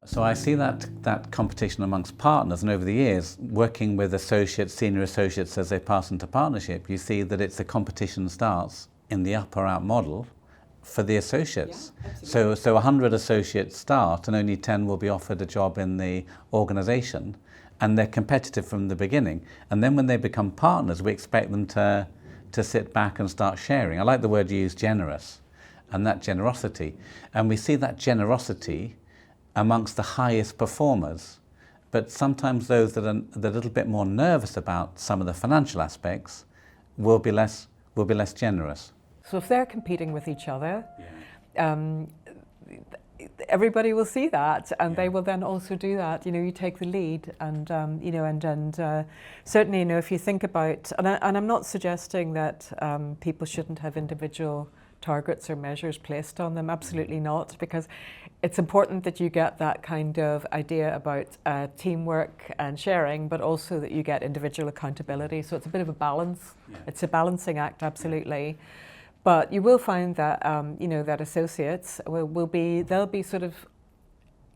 So I see that competition amongst partners, and over the years, working with associates, senior associates as they pass into partnership, you see that it's a competition starts in the up or out model for the associates. Yeah, so 100 associates start and only 10 will be offered a job in the organisation, and they're competitive from the beginning. And then when they become partners, we expect them to sit back and start sharing. I like the word you use, generous, and that generosity. And we see that generosity amongst the highest performers, but sometimes those that are a little bit more nervous about some of the financial aspects will be less generous. So if they're competing with each other, everybody will see that, and they will then also do that. You take the lead, and certainly, if you think about, and I'm not suggesting that people shouldn't have individual targets or measures placed on them, absolutely not, because it's important that you get that kind of idea about teamwork and sharing, but also that you get individual accountability. So it's a bit of a balance. Yeah. It's a balancing act, absolutely. Yeah. But you will find that that associates they'll be sort of,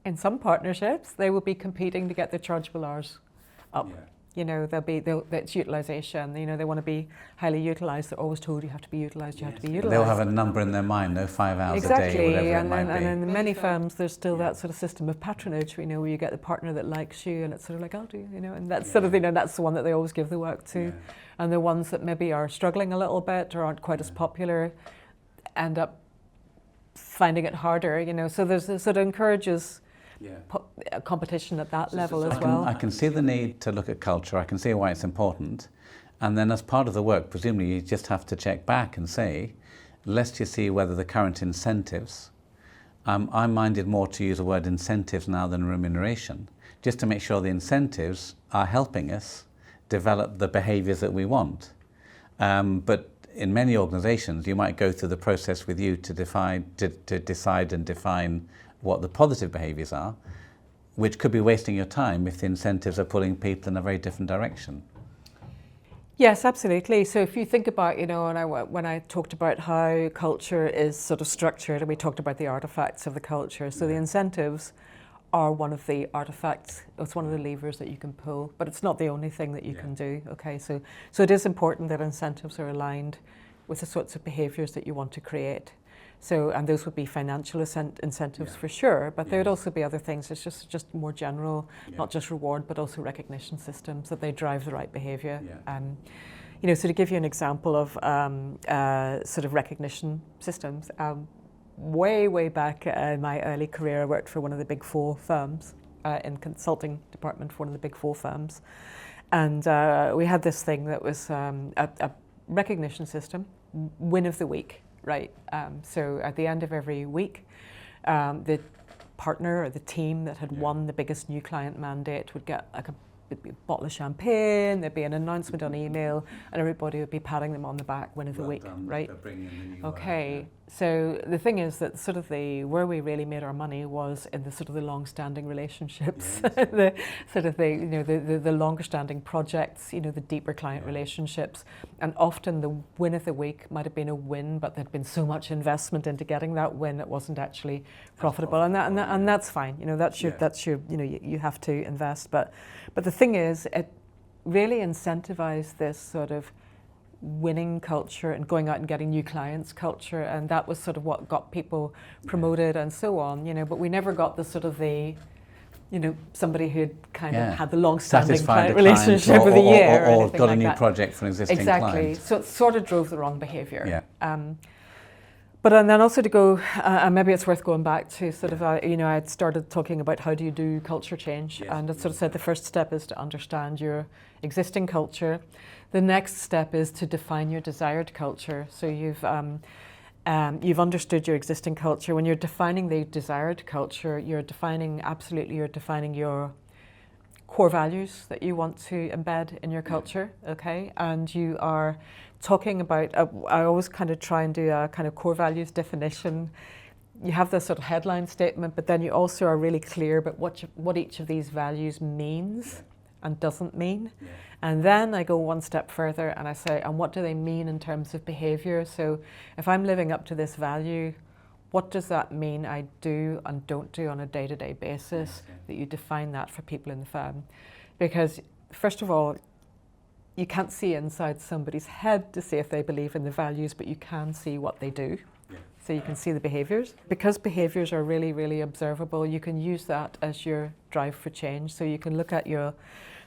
in some partnerships, they will be competing to get their chargeable hours up. Yeah. It's utilisation. They want to be highly utilised. They're always told you have to be utilised. You have to be utilised. They'll have a number in their mind, 5 hours a day, whatever it might be. And in many firms, there's still that sort of system of patronage. Where you get the partner that likes you, and it's sort of like, I'll do. And that's sort of that's the one that they always give the work to. Yeah. And the ones that maybe are struggling a little bit or aren't quite as popular end up finding it harder. So there's this sort of encourages. Competition at that level as well. I can see the need to look at culture. I can see why it's important. And then as part of the work, presumably you just have to check back and say, let's just see whether the current incentives, I'm minded more to use the word incentives now than remuneration, just to make sure the incentives are helping us develop the behaviours that we want. But in many organisations, you might go through the process with you to decide and define what the positive behaviours are, which could be wasting your time if the incentives are pulling people in a very different direction. Yes, absolutely. So if you think about, when I talked about how culture is sort of structured, and we talked about the artefacts of the culture, so the incentives are one of the artifacts, it's one of the levers that you can pull, but it's not the only thing that you can do. Okay, so it is important that incentives are aligned with the sorts of behaviours that you want to create. So, and those would be financial incentives for sure, but there would also be other things. It's just more general, not just reward, but also recognition systems that they drive the right behaviour. Yeah. So to give you an example of sort of recognition systems, way back in my early career, I worked for one of the big 4 firms, in consulting department for one of the big 4 firms, and we had this thing that was a recognition system, win of the week. Right. So at the end of every week, the partner or the team that had won the biggest new client mandate would get like a bottle of champagne, there'd be an announcement on email, and everybody would be patting them on the back, win of the week, right? Okay, so the thing is that sort of where we really made our money was in the sort of the long-standing relationships, the sort of the longer-standing projects, the deeper client relationships, and often the win of the week might have been a win, but there'd been so much investment into getting that win it wasn't actually profitable, and that's fine. That's your you have to invest, but the thing is, it really incentivized this sort of winning culture and going out and getting new clients culture, and that was sort of what got people promoted and so on, but we never got the sort of somebody who'd kind of had the long-standing client relationship of the year or got a new project for an existing client. Exactly, so it sort of drove the wrong behaviour. But and then also to go, and maybe it's worth going back to sort of, I'd started talking about how do you do culture change, and it sort of said the first step is to understand your existing culture. The next step is to define your desired culture. So you've understood your existing culture. When you're defining the desired culture, you're defining your core values that you want to embed in your culture, okay? And you are talking about, I always kind of try and do a kind of core values definition. You have this sort of headline statement, but then you also are really clear about what each of these values means and doesn't mean. And then I go one step further and I say, and what do they mean in terms of behaviour? So if I'm living up to this value, what does that mean I do and don't do on a day-to-day basis, Yes, yeah. that you define that for people in the firm. Because first of all, you can't see inside somebody's head to see if they believe in the values, but you can see what they do. Yeah. So you can see the behaviours. Because behaviours are really, really observable, you can use that as your drive for change. So you can look at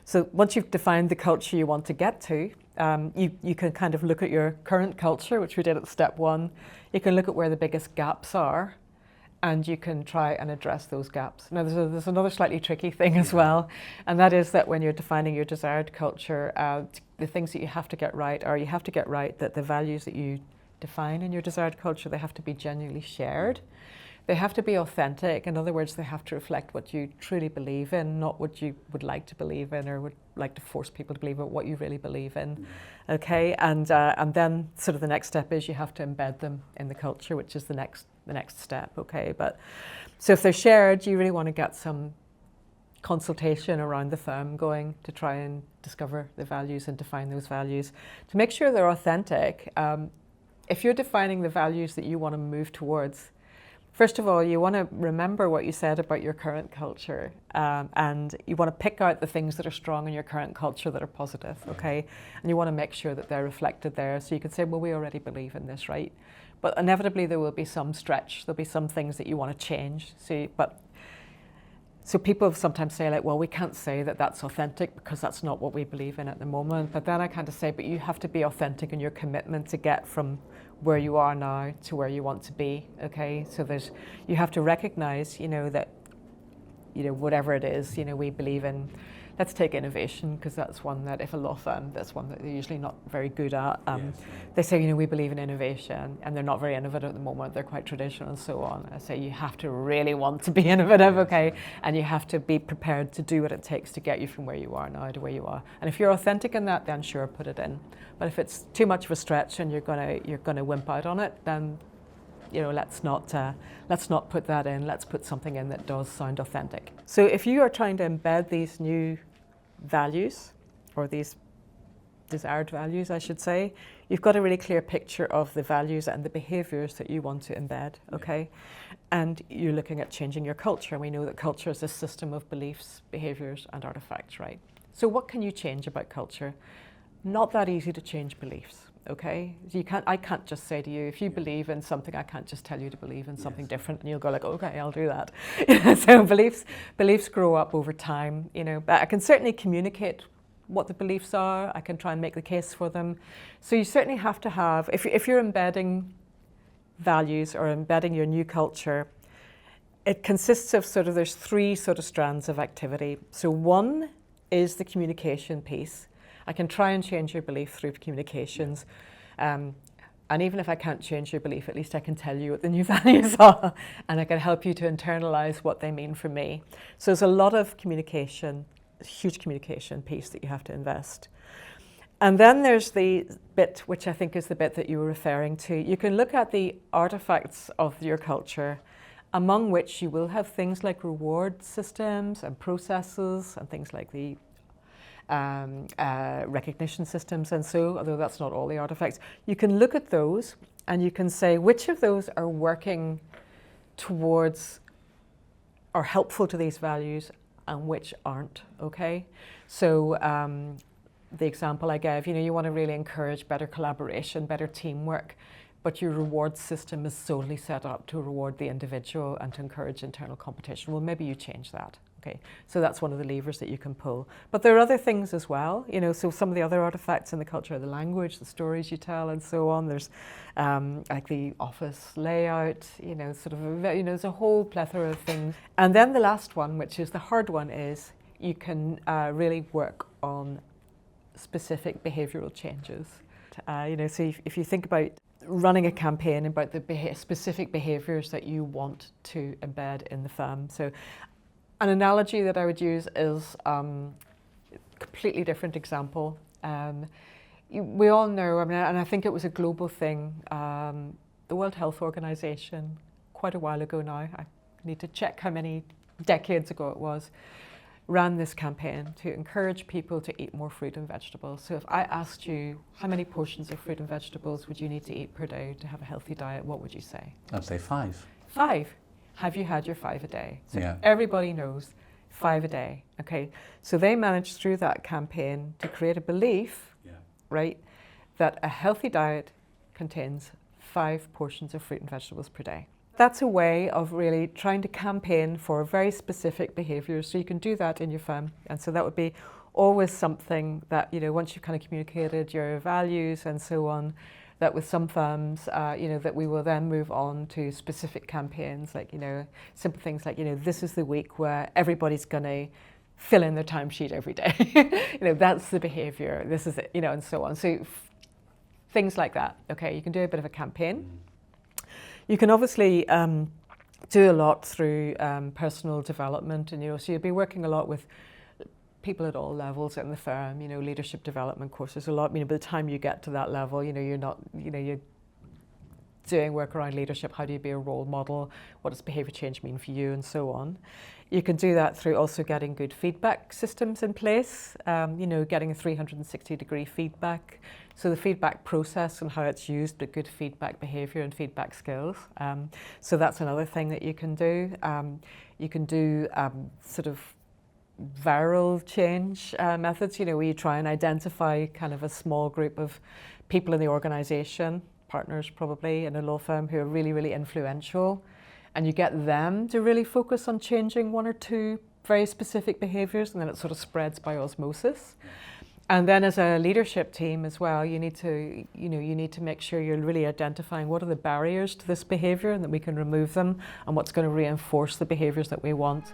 so once you've defined the culture you want to get to, you can kind of look at your current culture, which we did at step 1. You can look at where the biggest gaps are, and you can try and address those gaps. Now, there's another slightly tricky thing as well, and that is that when you're defining your desired culture, the things that you have to get right are you have to get right that the values that you define in your desired culture, they have to be genuinely shared. They have to be authentic. In other words, they have to reflect what you truly believe in, not what you would like to believe in or would like to force people to believe in, what you really believe in. Okay, and then sort of the next step is you have to embed them in the culture, which is the next step. Okay, but so if they're shared, you really want to get some consultation around the firm going to try and discover the values and define those values to make sure they're authentic. If you're defining the values that you want to move towards, first of all, you want to remember what you said about your current culture, and you want to pick out the things that are strong in your current culture that are positive, okay? And you want to make sure that they're reflected there. So you can say, well, we already believe in this, right? But inevitably there will be some stretch. There'll be some things that you want to change. So people sometimes say, like, well, we can't say that that's authentic because that's not what we believe in at the moment. But then I kind of say, but you have to be authentic in your commitment to get from where you are now to where you want to be, okay? So you have to recognize, that, whatever it is, we believe in. Let's take innovation, because that's one that if a law firm, that's one that they're usually not very good at. They say, we believe in innovation, and they're not very innovative at the moment. They're quite traditional and so on. I say you have to really want to be innovative, okay? And you have to be prepared to do what it takes to get you from where you are now to where you are. And if you're authentic in that, then sure, put it in. But if it's too much of a stretch and you're gonna wimp out on it, then let's not put that in. Let's put something in that does sound authentic. So if you are trying to embed these new values, or these desired values, I should say, you've got a really clear picture of the values and the behaviours that you want to embed, okay? And you're looking at changing your culture. We know that culture is a system of beliefs, behaviours, and artifacts, right? So what can you change about culture? Not that easy to change beliefs, okay? I can't just say to you, if you believe in something, I can't just tell you to believe in something different, and you'll go like, okay, I'll do that. So beliefs grow up over time, but I can certainly communicate what the beliefs are. I can try and make the case for them. So you certainly have to have, if you're embedding values or embedding your new culture, it consists of there's 3 strands of activity. So one is the communication piece. I can try and change your belief through communications. And even if I can't change your belief, at least I can tell you what the new values are, and I can help you to internalize what they mean for me. So there's a lot of communication, a huge communication piece that you have to invest. And then there's the bit, which I think is the bit that you were referring to. You can look at the artifacts of your culture, among which you will have things like reward systems and processes and things like the recognition systems, and so, although that's not all the artifacts, you can look at those and you can say which of those are working towards or helpful to these values and which aren't, okay? So the example I gave, you want to really encourage better collaboration, better teamwork, but your reward system is solely set up to reward the individual and to encourage internal competition. Well, maybe you change that. Okay, so that's one of the levers that you can pull. But there are other things as well, so some of the other artifacts in the culture are the language, the stories you tell, and so on. There's like the office layout, there's a whole plethora of things. And then the last one, which is the hard one, is you can really work on specific behavioural changes. So if you think about running a campaign about the specific behaviours that you want to embed in the firm. So an analogy that I would use is a completely different example. We all know, and I think it was a global thing, the World Health Organization, quite a while ago now, I need to check how many decades ago it was, ran this campaign to encourage people to eat more fruit and vegetables. So if I asked you how many portions of fruit and vegetables would you need to eat per day to have a healthy diet, what would you say? I'd say 5. 5. Have you had your 5 a day? So Yeah. everybody knows 5 a day. Okay. So they managed through that campaign to create a belief, right, that a healthy diet contains 5 portions of fruit and vegetables per day. That's a way of really trying to campaign for very specific behaviours. So you can do that in your firm. And so that would be always something that, you know, once you've kind of communicated your values and so on, that with some firms, you know, that we will then move on to specific campaigns, like, you know, simple things like, you know, this is the week where everybody's going to fill in their timesheet every day. You know, that's the behaviour. This is it, you know, and so on. So things like that. Okay, you can do a bit of a campaign. You can obviously do a lot through personal development, and, you know, so you'll be working a lot with people at all levels in the firm, you know, leadership development courses a lot. You know, by the time you get to that level, you know, you're not, you know, you're doing work around leadership. How do you be a role model? What does behaviour change mean for you, and so on. You can do that through also getting good feedback systems in place, you know, getting a 360-degree feedback. So the feedback process and how it's used, but good feedback behaviour and feedback skills. So that's another thing that you can do. You can do sort of viral change methods, you know, where you try and identify kind of a small group of people in the organisation, partners probably in a law firm, who are really, really influential. And you get them to really focus on changing 1 or 2 very specific behaviours, and then it sort of spreads by osmosis. And then as a leadership team as well, you need to, you know, you need to make sure you're really identifying what are the barriers to this behaviour and that we can remove them, and what's going to reinforce the behaviours that we want.